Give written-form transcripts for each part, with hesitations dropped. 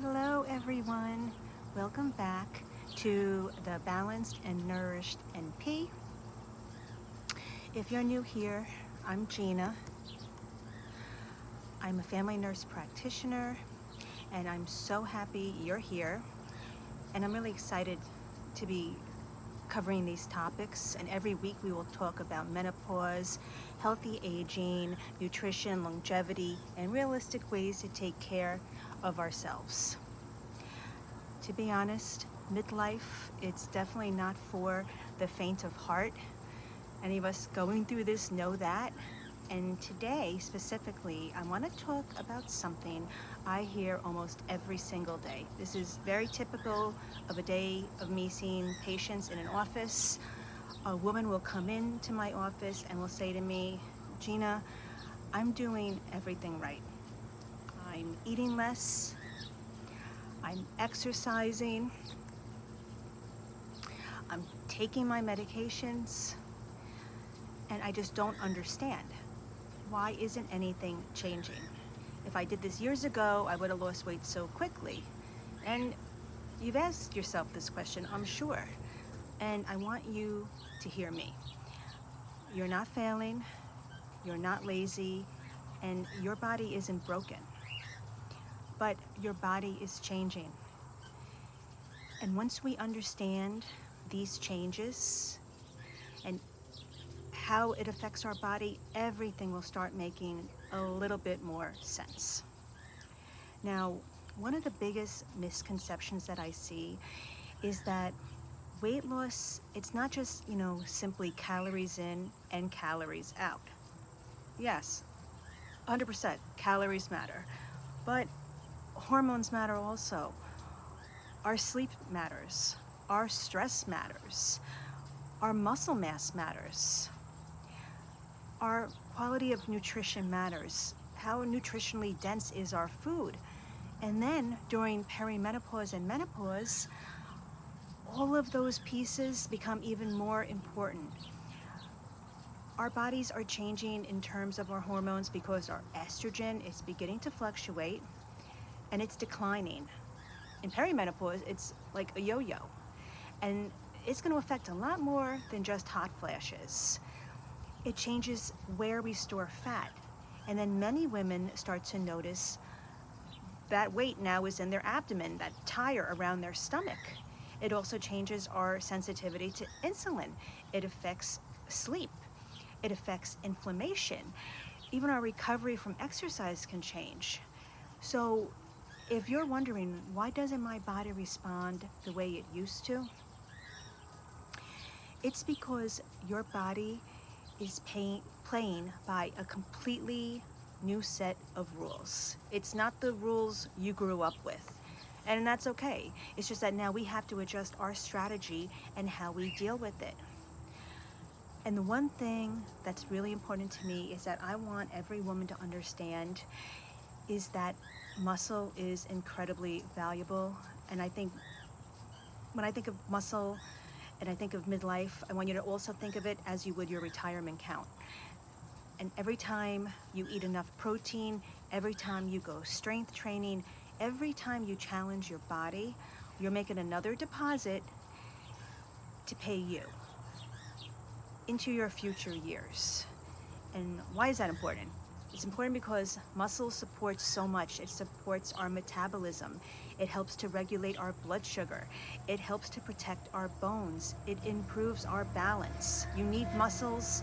Hello everyone, welcome back to the Balanced and Nourished NP. If you're new here, I'm Gina. I'm a family nurse practitioner and I'm so happy you're here, and I'm really excited to be covering these topics. And every week we will talk about menopause, healthy aging, nutrition, longevity, and realistic ways to take care of ourselves. To be honest, midlife, it's definitely not for the faint of heart. Any of us going through this know that. And today, specifically, I want to talk about something I hear almost every single day. This is very typical of a day of me seeing patients in an office. A woman will come into my office and will say to me, Gina, I'm doing everything right. I'm eating less, I'm exercising, I'm taking my medications, and I just don't understand. Why isn't anything changing? If I did this years ago, I would have lost weight so quickly. And you've asked yourself this question, I'm sure. And I want you to hear me. You're not failing, you're not lazy, and your body isn't broken. But your body is changing. And once we understand these changes and how it affects our body, everything will start making a little bit more sense. Now, one of the biggest misconceptions that I see is that weight loss, it's not just, simply calories in and calories out. Yes, 100% calories matter, but hormones matter also. Our sleep matters, our stress matters, our muscle mass matters. Our quality of nutrition matters. How nutritionally dense is our food? And then during perimenopause and menopause, all of those pieces become even more important. Our bodies are changing in terms of our hormones because our estrogen is beginning to fluctuate and it's declining. In perimenopause, it's like a yo-yo. And it's going to affect a lot more than just hot flashes. It changes where we store fat. And then many women start to notice that weight now is in their abdomen, that tire around their stomach. It also changes our sensitivity to insulin. It affects sleep. It affects inflammation. Even our recovery from exercise can change. So if you're wondering, why doesn't my body respond the way it used to? It's because your body is playing by a completely new set of rules. It's not the rules you grew up with, and that's okay. It's just that now we have to adjust our strategy and how we deal with it. And the one thing that's really important to me is that I want every woman to understand is that muscle is incredibly valuable. And I think when I think of muscle, and I think of midlife, I want you to also think of it as you would your retirement count. And every time you eat enough protein, every time you go strength training, every time you challenge your body, you're making another deposit to pay you into your future years. And why is that important? It's important because muscle supports so much. It supports our metabolism. It helps to regulate our blood sugar. It helps to protect our bones. It improves our balance. You need muscles,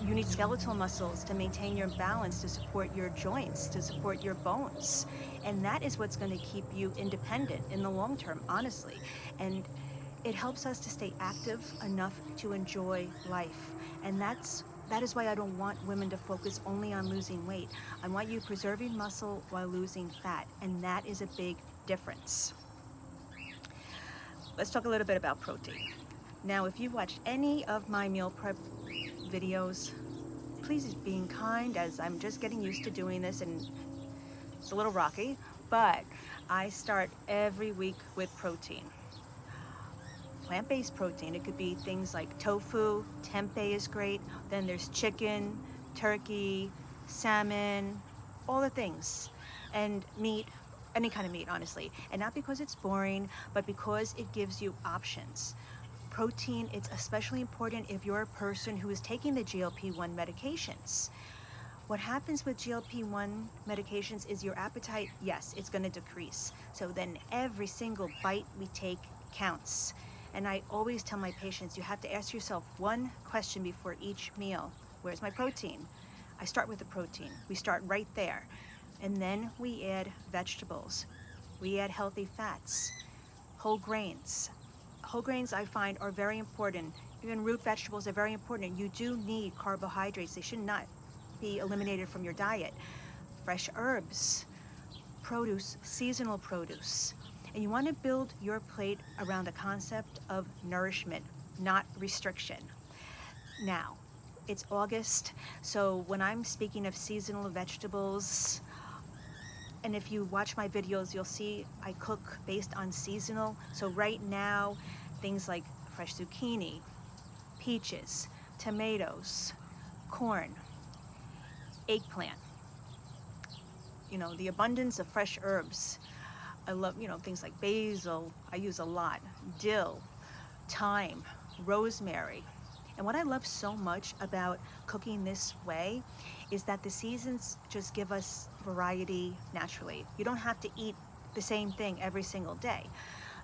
you need skeletal muscles to maintain your balance, to support your joints, to support your bones. And that is what's going to keep you independent in the long term, honestly. And it helps us to stay active enough to enjoy life. And that is why I don't want women to focus only on losing weight. I want you preserving muscle while losing fat, and that is a big difference. Let's talk a little bit about protein. Now, if you've watched any of my meal prep videos, please be kind, as I'm just getting used to doing this and it's a little rocky, but I start every week with protein. Plant-based protein. It could be things like tofu, tempeh is great. Then there's chicken, turkey, salmon, all the things. And meat, any kind of meat, honestly. And not because it's boring, but because it gives you options. Protein, it's especially important if you're a person who is taking the GLP-1 medications. What happens with GLP-1 medications is your appetite, yes, it's going to decrease. So then every single bite we take counts. And I always tell my patients, you have to ask yourself one question before each meal. Where's my protein? I start with the protein. We start right there. And then we add vegetables. We add healthy fats, whole grains. Whole grains I find are very important. Even root vegetables are very important. You do need carbohydrates. They should not be eliminated from your diet. Fresh herbs, produce, seasonal produce. And you want to build your plate around the concept of nourishment, not restriction. Now, it's August, so when I'm speaking of seasonal vegetables, and if you watch my videos, you'll see I cook based on seasonal. So right now, things like fresh zucchini, peaches, tomatoes, corn, eggplant. You know, the abundance of fresh herbs. I love, things like basil, I use a lot, dill, thyme, rosemary. And what I love so much about cooking this way is that the seasons just give us variety naturally. You don't have to eat the same thing every single day.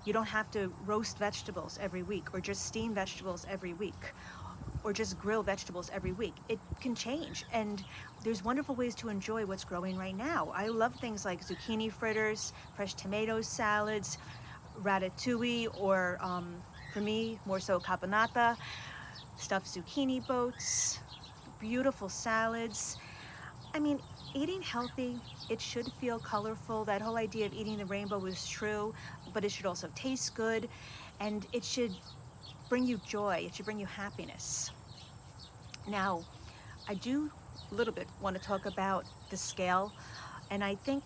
You don't have to roast vegetables every week or just steam vegetables every week or just grill vegetables every week. It can change, and there's wonderful ways to enjoy what's growing right now. I love things like zucchini fritters, fresh tomato salads, ratatouille, or for me, more so caponata, stuffed zucchini boats, beautiful salads. I mean, eating healthy, it should feel colorful. That whole idea of eating the rainbow is true, but it should also taste good, and it should bring you joy. It should bring you happiness. Now, I do a little bit want to talk about the scale, and I think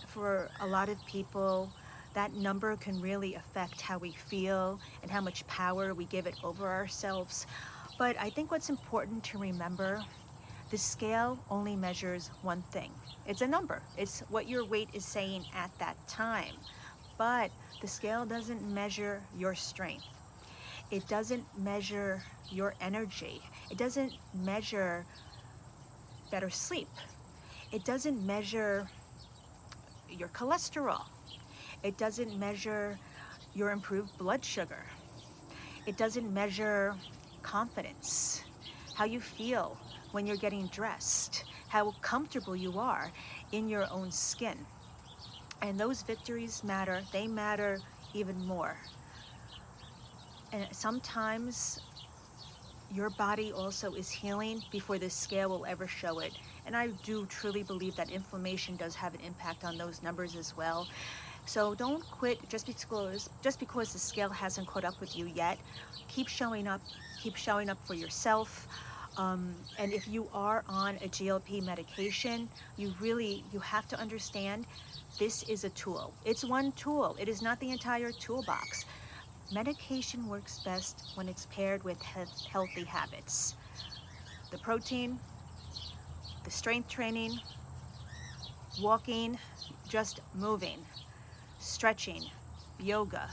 for a lot of people, that number can really affect how we feel and how much power we give it over ourselves. But I think what's important to remember, the scale only measures one thing. It's a number. It's what your weight is saying at that time. But the scale doesn't measure your strength. It doesn't measure your energy. It doesn't measure better sleep. It doesn't measure your cholesterol. It doesn't measure your improved blood sugar. It doesn't measure confidence, how you feel when you're getting dressed, how comfortable you are in your own skin. And those victories matter. They matter even more. And sometimes your body also is healing before the scale will ever show it. And I do truly believe that inflammation does have an impact on those numbers as well. So don't quit just because the scale hasn't caught up with you yet. Keep showing up for yourself. And if you are on a GLP medication, you have to understand this is a tool. It's one tool. It is not the entire toolbox. Medication works best when it's paired with healthy habits. The protein, the strength training, walking, just moving, stretching, yoga,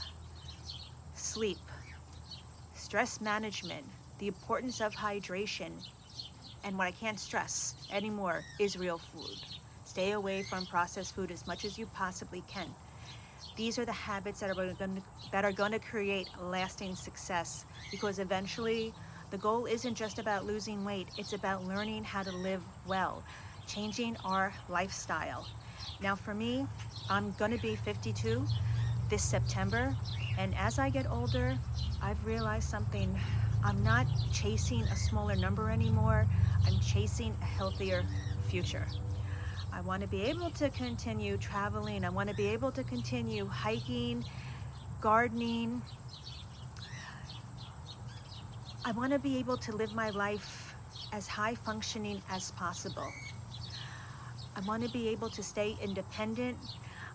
sleep, stress management, the importance of hydration, and what I can't stress anymore is real food. Stay away from processed food as much as you possibly can. These are the habits that are going to create lasting success, because eventually the goal isn't just about losing weight, it's about learning how to live well, changing our lifestyle. Now for me, I'm going to be 52 this September, and as I get older, I've realized something. I'm not chasing a smaller number anymore, I'm chasing a healthier future. I want to be able to continue traveling. I want to be able to continue hiking, gardening. I want to be able to live my life as high functioning as possible. I want to be able to stay independent.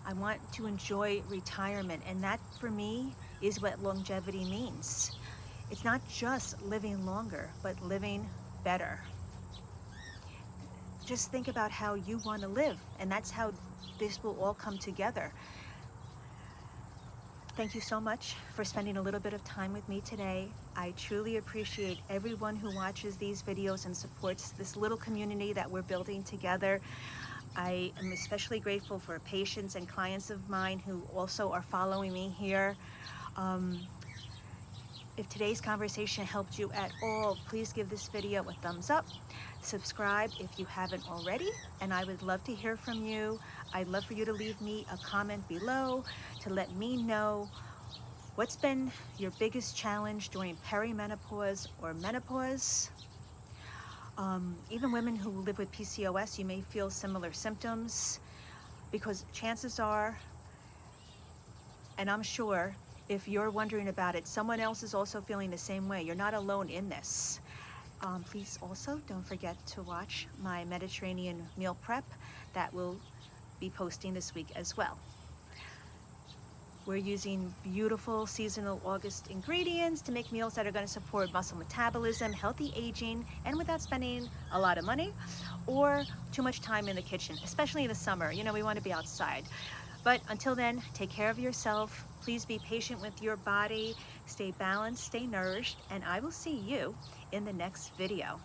I want to enjoy retirement. And that for me is what longevity means. It's not just living longer, but living better. just think about how you want to live, and that's how this will all come together. Thank you so much for spending a little bit of time with me today. I truly appreciate everyone who watches these videos and supports this little community that we're building together. I am especially grateful for patients and clients of mine who also are following me here. If today's conversation helped you at all, please give this video a thumbs up. Subscribe if you haven't already, and I would love to hear from you. I'd love for you to leave me a comment below to let me know what's been your biggest challenge during perimenopause or menopause. Even women who live with PCOS, you may feel similar symptoms, because chances are, and I'm sure, if you're wondering about it, someone else is also feeling the same way. You're not alone in this. Please also don't forget to watch my Mediterranean meal prep that will be posting this week as well. We're using beautiful seasonal August ingredients to make meals that are going to support muscle metabolism, healthy aging, and without spending a lot of money or too much time in the kitchen, especially in the summer. You know, we want to be outside. But until then, take care of yourself. Please be patient with your body. Stay balanced, stay nourished, and I will see you in the next video.